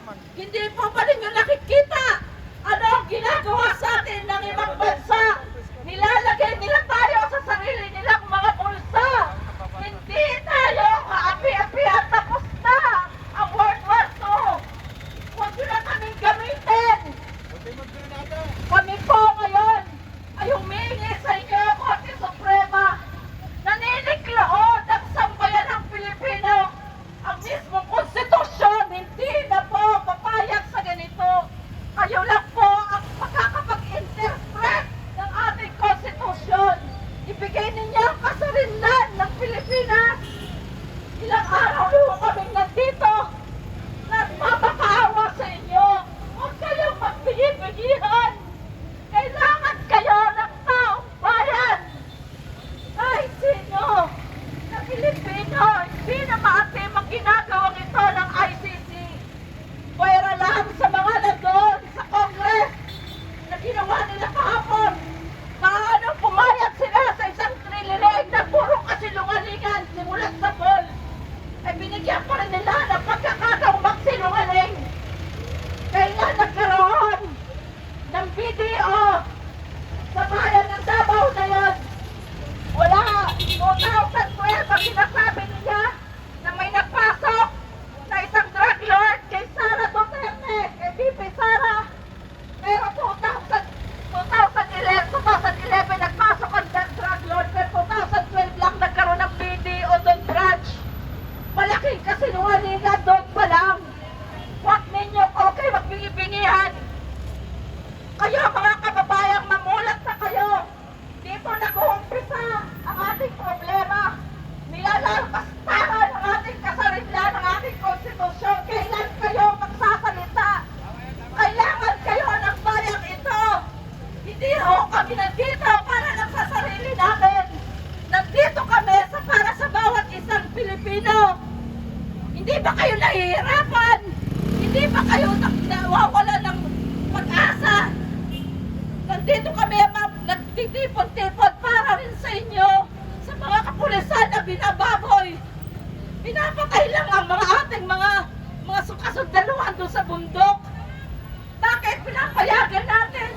Hindi po ba ninyo nakikita ano ang ginagawa sa atin ng ibang bansa? Nilalagay nila tayo sa sarili nilang mga bulsa. Hindi tayo kaapi-apihan, tapos na ang World War II. Huwag nyo na kaming gamitin. Kami po ngayon ay humingi sa inyo, Korte Suprema, naninikloon ang sambayan ng Pilipino. Ang mismong konstitusyon, hindi na po papayag sa ganito. Kayo lang po ang makakapag-interpret ng ating konstitusyon. Ibigay ninyo ang kasarinlan ng Pilipinas. Ilang araw na kaming nandito. Nagpapakaawa sa inyo. Huwag kayong magbigay-bigihan. Kailangan kayo ng taong bayan. Kahit sino na Pilipino, hindi na maatim ang ginagawang ito ng ICC. Pwera lang sa mga nandoon sa Congress na ginawa nila kahapon. Paano pumayag sila sa isang trilinig na puro kasilungalingan simulat sa poll? Ay binigyan pa rin nila ng pagkakataong magsinungaling. Kailan nagkaroon ng video sa bayan ng Davao na yun? Wala. 2012 ang sinasabi niya na may nagpasok na isang drug lord kay Sara Duterte, kay VP Sara. Pero 2011 nagpasok ang drug lord, pero 2012 lang nagkaroon ng video doon, Drudge. Malaking kasinungalingan doon pa lang. Huwag ninyo okay magbingi-bingihan. Kayo mga kababayang mamulat na kayo. Dito nag-uumpisa ang ating problema. Nilalampastahan ang ating kasarinlan, ang ating konstitusyon. Kailan kayo magsasalita? Kailangan kayo ng bayang ito. Hindi ho kami nandito para lang sa sarili namin. Nandito kami para sa bawat isang Pilipino. Hindi ba kayo nahihirapan? Hindi ba kayo nawawala ng pag-asa? Nandito kami nagtitipon-tipon para rin sa inyo, sa mga kapulisan na binababoy. Pinapatay lang ang mga ating mga kasundaluhan doon sa bundok. Bakit pinapayagan natin